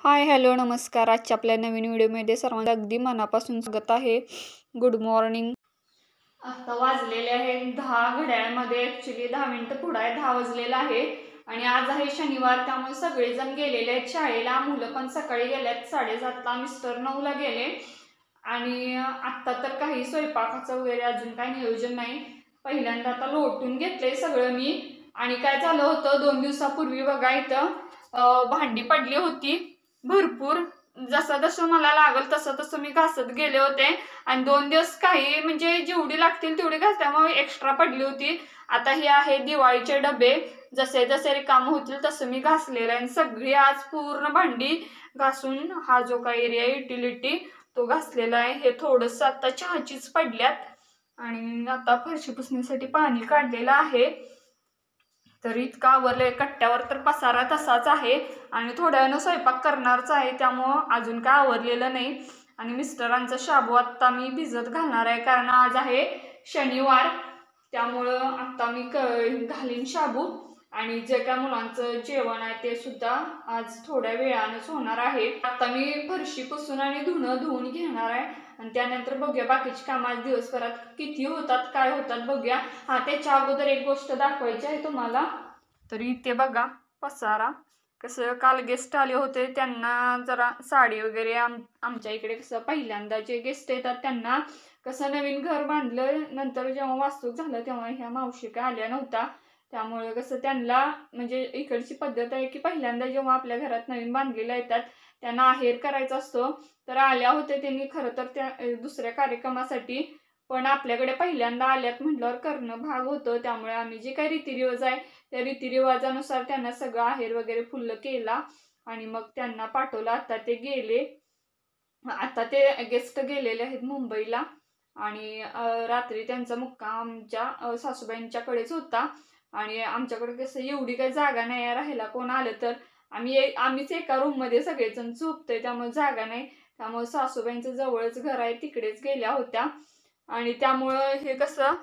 Hi hello नमस्कार. आजच्या आपल्या नवीन व्हिडिओमध्ये सर्वांचं अगदी मनापासून स्वागत आहे. Good morning. आता वाजलेले आहेत 10 घड्याळमध्ये. ॲक्च्युली 10 मिनिटं पुढे आहे, 10 वाजलेला आहे आणि आज आहे शनिवार, त्यामुळे सगळेजण गेलेले आहेत शाळेला. मुलं पण सकाळी गेल्यात 7:30ला, मिस्टर 9ला गेले आणि आत्ता तर काही स्वयंपाकाचं वगैरे अजून काही नियोजन नाही. पहिल्यांदा आता लोटून घेतलंय सगळं मी. आणि काय झालं होतं 2 दिवसापूर्वी बघा, इथं भांडी पडली होती भरपूर. जसं जसं मला लागल तसं तसं मी घासत गेले होते आणि 2 दिवस काही म्हणजे जेवढी लागतील तेवढी घासल्यामुळे एक्स्ट्रा पडली होती. आता हे आहे दिवाळीचे डबे, जसे जसे रिकाम होतील तसं मी घासलेलं आहे. सगळी आज पूर्ण भांडी घासून हा जो काही एरिया युटिलिटी तो घासलेला आहे. हे थोडंसं आता चहाचीच पडल्यात आणि आता फरशी पुसण्यासाठी पाणी काढलेलं आहे. तर इतका आवरलंय, कट्ट्यावर तर पसारा तसाच आहे आणि थोड्या वेळानं स्वयंपाक करणारच आहे, त्यामुळं अजून काय आवरलेलं नाही. आणि मिस्टरांचा शाबू आत्ता मी भिजत घालणार आहे, कारण आज आहे शनिवार, त्यामुळं आत्ता मी घालीन शाबू. आणि जे काय मुलांचं जेवण आहे ते सुद्धा आज थोड्या वेळानंच होणार आहे. आता मी फरशी पुसून आणि धुवून घेणार आहे आणि त्यानंतर बघूया बाकीची कामं आज दिवसभरात किती होतात काय होतात बघूया. त्याच्या अगोदर एक गोष्ट दाखवायची आहे तुम्हाला. तरी इथे बघा पसारा. कसं काल गेस्ट आले होते, त्यांना जरा साडी वगैरे आमच्या इकडे कसं पहिल्यांदा जे गेस्ट येतात त्यांना कसं नवीन घर बांधलं नंतर जेव्हा वास्तूक झालं तेव्हा ह्या मावशी काय आल्या नव्हता, त्यामुळे कसं त्यांना म्हणजे इकडची पद्धत आहे की पहिल्यांदा जेव्हा आपल्या घरात नवीन बांधलेल्या येतात त्यांना आहेर करायचा असतो. तर आल्या होते त्यांनी खरं तर त्या दुसऱ्या कार्यक्रमासाठी, पण आपल्याकडे पहिल्यांदा आल्यात म्हटल्यावर करणं भाग होतं. त्यामुळे आम्ही जे काही रीतिरिवाज आहे त्या रीतिरिवाजानुसार त्यांना सगळं आहेर वगैरे फुल्ल केला आणि मग त्यांना पाठवलं. आता ते गेले, आता ते गेस्ट गेलेले आहेत मुंबईला आणि रात्री त्यांचा मुक्काम आमच्या सासूबाईंच्याकडेच होता. आणि आमच्याकडे कसं एवढी काही जागा नाही आहे राहायला, कोण आलं तर आम्हीच एका रूममध्ये सगळेजण झोपतोय, त्यामुळे जागा नाही. त्यामुळे सासूबाईंचं जवळच घर आहे, तिकडेच गेल्या होत्या. आणि त्यामुळं हे कसं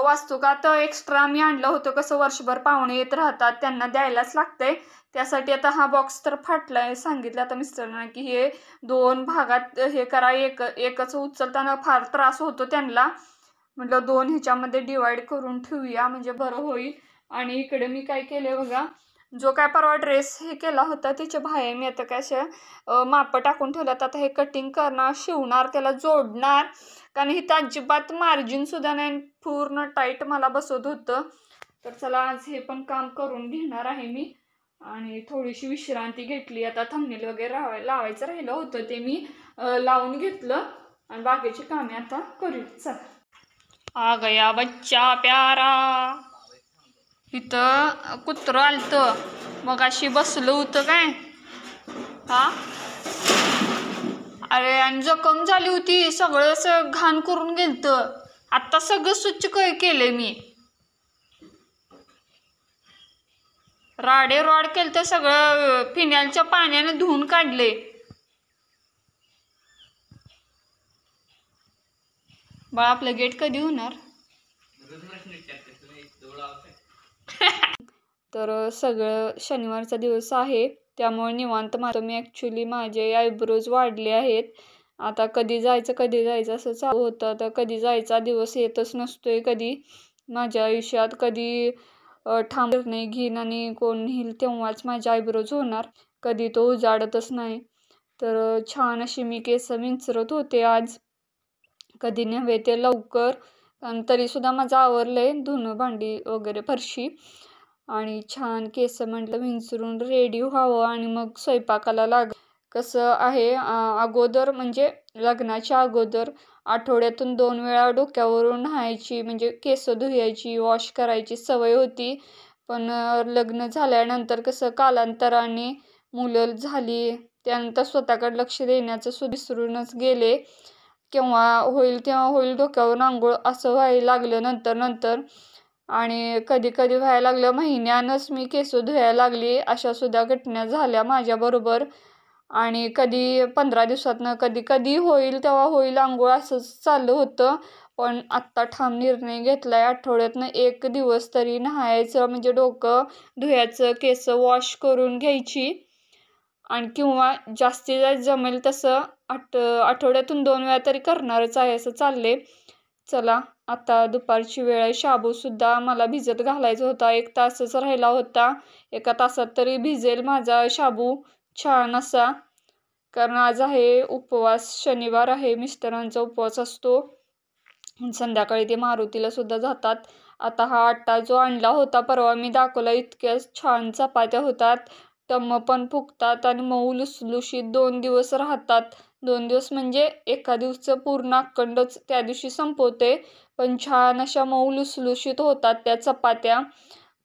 वास्तुकात एक्स्ट्रा मी आणलं होतं. कसं वर्षभर पाहुणे येत राहतात, त्यांना द्यायलाच लागतंय. त्यासाठी आता हा बॉक्स तर फाटलाय. सांगितलं आता मिस्टरांना की हे 2 भागात हे करा, एकच उचलताना फार त्रास होतो त्यांना. म्हटलं 2 ह्याच्यामध्ये डिवाइड करून ठेवूया म्हणजे बरं होईल. आणि इकडे मी काय केले बघा, जो काय परवा ड्रेस हे केला होता त्याच्या बाहेर मी आता काय अशा माप टाकून ठेवल्यात. आता हे कटिंग करणार, शिवणार, त्याला जोडणार, कारण इथं अजिबात मार्जिन सुद्धा नाही, पूर्ण टाईट मला बसत होतं. तर चला आज हे पण काम करून घेणार आहे मी. आणि थोडीशी विश्रांती घेतली. आता थंबनेल वगैरे लावायचं राहिलं होतं ते मी लावून घेतलं आणि बाकीची कामे आता करू. चला. आ गया बच्चा प्यारा. इथं कुत्रं आलतं मग अशी बसलं होतं काय अरे, आणि जखम झाली होती, सगळं असं घाण करून गेलतं. आता सगळं स्वच्छ केलंय मी, राड केलं तर सगळं फिनालच्या पाण्याने धुवून काढले. बा आपलं गेट कधी होणार? तर सगळं शनिवारचा दिवस आहे त्यामुळे निवांत मारतो मी. ॲक्च्युली माझे आयब्रोज वाढले आहेत. आता कधी जायचं असं चालू होतं. तर कधी जायचा दिवस येतच नसतोय कधी माझ्या आयुष्यात. कधी ठाम निर्णय घेईन आणि कोण नेईल तेव्हाच माझे आयब्रोज होणार, कधी तो उजाडतच नाही. तर छान अशी मी केस विंचरत होते आज, कधी नव्हे ते लवकर. आणि तरीसुद्धा माझं आवरलंय धुणं भांडी वगैरे फरशी. आणि छान केस म्हटलं विंचरून रेडी व्हावं आणि मग स्वयंपाकाला कसं आहे अगोदर म्हणजे लग्नाच्या अगोदर आठवड्यातून 2 वेळा डोक्यावरून नहायची म्हणजे केस धुयायची, वॉश करायची सवय होती. पण लग्न झाल्यानंतर कसं कालांतराने मुलं झाली, त्यानंतर स्वतःकडे लक्ष देण्याचं सुद्धा विसरूनच गेले. केव्हा होईल तेव्हा होईल डोक्यावरून आंघोळ असं व्हायला लागलं नंतर. आणि कधी व्हायला लागलं महिन्यानंच मी केस धुवायला लागली. अशा सुद्धा घटना झाल्या माझ्याबरोबर. आणि कधी 15 दिवसातनं कधी होईल तेव्हा होईल आंघोळ असंच चाललं होतं. पण आत्ता ठाम निर्णय घेतलाय आठवड्यातनं 1 दिवस तरी नहायचं, म्हणजे डोकं धुयाचं, केस वॉश करून घ्यायची. आणि किंवा जास्तीत जास्त जमेल तसं आठवड्यातून 2 वेळा तरी करणारच आहे असं चालले. चला आता दुपारची वेळ आहे. शाबूसुद्धा मला भिजत घालायचा होता. 1 तासच राहिला होता. 1 तासात तरी भिजेल माझा शाबू छान असा. कारण आज आहे उपवास, शनिवार आहे, मिस्टरांचा उपवास असतो. संध्याकाळी ते मारुतीला सुद्धा जातात. आता हा आटा जो आणला होता परवा मी दाखवला, इतक्या छान चपात्या होतात, टम्म पण फुगतात आणि मऊ लुसलुशीत 2 दिवस राहतात. 2 दिवस म्हणजे एका दिवसाचं पूर्ण अखंडच त्या दिवशी संपवते, पण छान अशा मऊ लुसलुशीत होतात त्या चपात्या.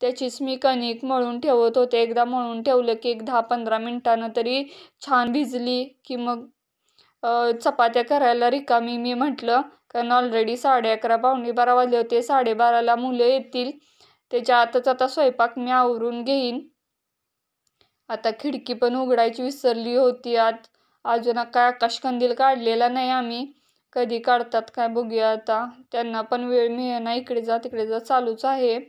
त्याचीच मी कणिक मळून ठेवत होते. एकदा मळून ठेवलं की 10-15 मिनिटानं तरी छान भिजली की मग चपात्या करायला रिकामी मी म्हटलं. कारण ऑलरेडी 11:30 पावणे 12 वाजले होते. 12:30ला मुलं येतील. त्याच्या आतच आता स्वयंपाक मी आवरून घेईन. आता खिडकी पण उघडायची विसरली होती अजून काय आकाशकंदील काढलेला नाही आम्ही. कधी काढतात काय बघूया आता. त्यांना पण वेळ मिळेना, इकडे जा तिकडे जा चालूच आहे.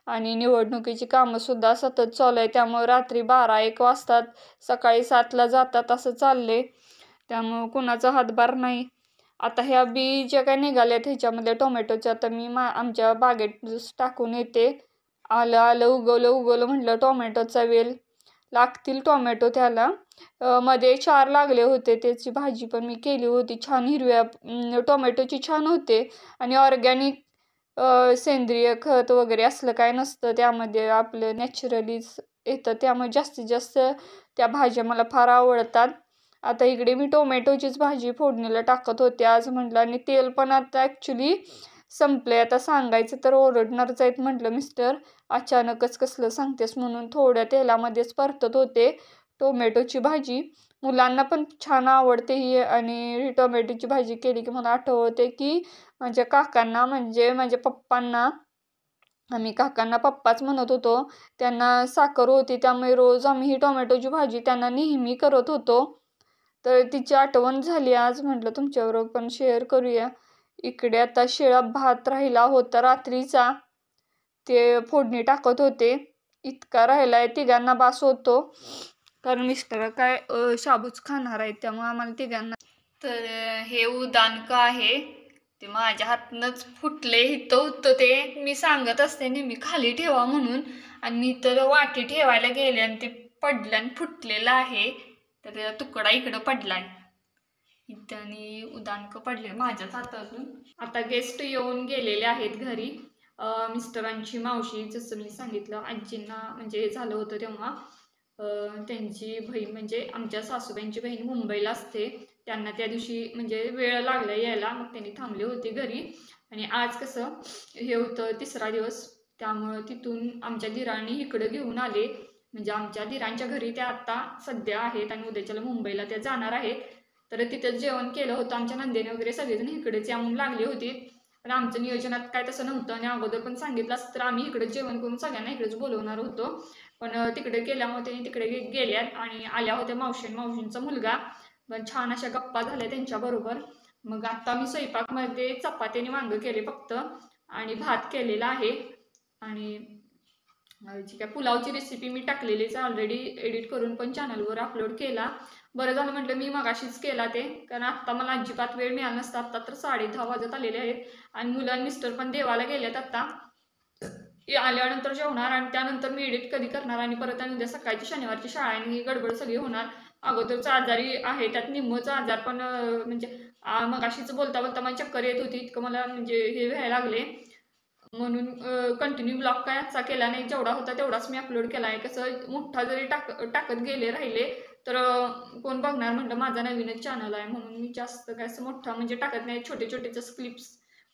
आणि निवडणुकीची कामंसुद्धा सतत चालू आहे. त्यामुळे रात्री 12-1 वाजतात, सकाळी 7ला जातात असं चालले. त्यामुळं कुणाचा हातभार नाही. आता ह्या बी ज्या काय निघाल्यात ह्याच्यामध्ये टोमॅटोच्या, तर मी आमच्या बागेत टाकून येते. आलं उगवलं म्हटलं टोमॅटोचा वेल. लागतील टोमॅटो त्याला. मध्ये 4 लागले होते. त्याची भाजी पण मी केली होती. छान हिरव्या टोमॅटोची छान होते. आणि ऑर्गॅनिक सेंद्रिय खत वगैरे असलं काय नसतं त्यामध्ये, आपलं नॅचरलीच येतं. त्यामुळे जास्तीत जास्त त्या भाज्या मला फार आवडतात. आता इकडे मी टोमॅटोचीच भाजी फोडणीला टाकत होते आज म्हटलं. आणि तेल पण आता ॲक्च्युली संपले. आता सांगायचं तर ओरडणारच आहेत म्हटलं मिस्टर, अचानकच कसलं सांगतेस म्हणून. थोड्या तेलामध्येच परतत होते टोमॅटोची भाजी. मुलांना पण छान आवडते ही. आणि टोमॅटोची भाजी केली की मला आठवते की माझ्या काकांना, म्हणजे माझ्या पप्पांना, आम्ही काकांना पप्पाच म्हणत होतो, त्यांना साखर होती. त्यामुळे रोज आम्ही ही टोमॅटोची भाजी त्यांना नेहमी करत होतो. तर तिची आठवण झाली आज म्हटलं तुमच्याबरोबर पण शेअर करूया. इकडे आता शिळा भात राहिला होता रात्रीचा, ते फोडणी टाकत होते. इतका राहिला आहे, तिघांना बास होतो. कारण मिस्टर काय शाबूच खाणार आहेत, त्यामुळे आम्हाला तिघांना. तर हे उदानक आहे ते माझ्या हातनंच फुटले. इथं होतं ते, मी सांगत असते नेहमी खाली ठेवा म्हणून, आणि मी तर वाटी ठेवायला गेले आणि ते पडलं आणि फुटलेलं आहे. तर त्याचा तुकडा इकडं पडलाय इथं आणि उदानक पडले माझ्याच हातातून. आता गेस्ट येऊन गेलेले आहेत घरी. मिस्टरांची मावशी, जसं मी सांगितलं आजींना म्हणजे झालं होतं तेव्हा, त्यांची बहीण म्हणजे आमच्या सासूबाईंची बहीण मुंबईला असते. त्यांना त्या दिवशी म्हणजे वेळ लागला यायला, मग त्यांनी थांबले होते घरी. आणि आज कसं हे होतं 3रा दिवस, त्यामुळं तिथून आमच्या दिरांनी इकडं घेऊन आले. म्हणजे आमच्या दिरांच्या घरी त्या आत्ता सध्या आहेत आणि उद्याच्याला मुंबईला त्या जाणार आहेत. तर तिथंच जेवण केलं होतं. आमच्या नंदेने वगैरे सगळेजण इकडेच यावून लागले होते. पण आमचं नियोजनात काय तसं नव्हतं. आणि अगोदर पण सांगितलं असतं तर आम्ही इकडे जेवण करून सगळ्यांना इकडेच बोलवणार होतो. पण तिकडे गेल्यामुळे त्यांनी तिकडे गेल्यात. आणि आल्या होत्या मावशींचा मुलगा. पण छान अशा गप्पा झाल्या त्यांच्याबरोबर. मग आता मी स्वयंपाकमध्ये चपात्याने वांगं केले फक्त, आणि भात केलेला आहे. आणि जी काय पुलावची रेसिपी मी टाकलेलीच ऑलरेडी, एडिट करून पण चॅनलवर अपलोड केला. बरं झालं म्हटलं मी मगाशीच केला ते, कारण आत्ता मला अजिबात वेळ मिळाला नसता. आत्ता तर 10:30 वाजत आलेले आहेत. आणि मुलं मिस्टर पण देवाला गेलेत. आता आल्यानंतर जेवणार आणि त्यानंतर मी एडिट कधी करणार. आणि परत आणि उद्या सकाळची शनिवारची शाळा आणि गडबड सगळी होणार. अगोदरच आजारी आहे, त्यात निम्मच आजार पण म्हणजे मगाशीच बोलता बोलता मला चक्कर येत होती, इतकं मला म्हणजे हे व्हायला लागले. म्हणून कंटिन्यू ब्लॉग काय आजचा केला नाही. जेवढा होता तेवढाच मी अपलोड केला आहे. कसं मोठा जरी टाकत राहिले तर कोण बघणार म्हटलं, माझा नवीनच चॅनल आहे म्हणून मी जास्त काय असं मोठा म्हणजे टाकत नाही. छोटे छोटेच क्लिप्स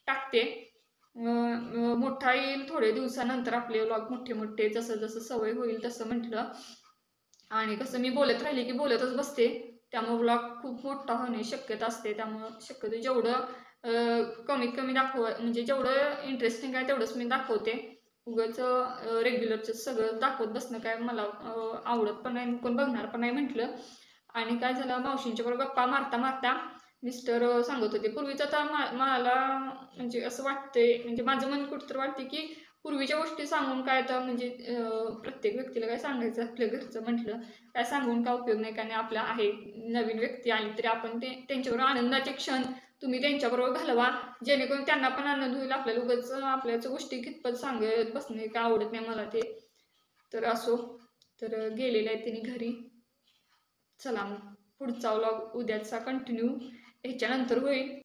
टाकते. मोठा येईल थोडे दिवसानंतर आपले व्लॉग, मोठे जसं जसं सवय होईल तसं म्हटलं. आणि कसं मी बोलत राहिले की बोलतच बसते, त्यामुळे व्लॉग खूप मोठा होण्याची शक्यता असते. त्यामुळं शक्यतो जेवढं कमीत कमी म्हणजे जेवढं इंटरेस्टिंग आहे तेवढंच मी दाखवते. उगाच रेग्युलरचं सगळं दाखवत बसणं काय मला आवडत पण नाही, कोण बघणार पण नाही म्हटलं. आणि काय झालं, मावशींच्या बरोबर गप्पा मारता मारता मिस्टर सांगत होते, पूर्वीचं तर मला म्हणजे असं वाटतंय, म्हणजे माझं मन कुठं तर वाटते की पूर्वीच्या गोष्टी सांगून काय तर म्हणजे प्रत्येक व्यक्तीला काय सांगायचं आपल्या घरचं म्हटलं काय सांगून काय उपयोग नाही. कारण आपल्या आहे नवीन व्यक्ती आली तरी आपण त्यांच्याबरोबर आनंदाचे क्षण तुम्ही त्यांच्याबरोबर घालवा, जेणेकरून त्यांना पण आनंद होईल. आपल्याला उगाच आपल्याच गोष्टी कितपत सांगत बसणे काय आवडत नाही मला ते. तर असो, तर गेलेले आहे तिने घरी. चला मग पुढचा व्लॉग उद्याचा कंटिन्यू ह्याच्यानंतर होईल.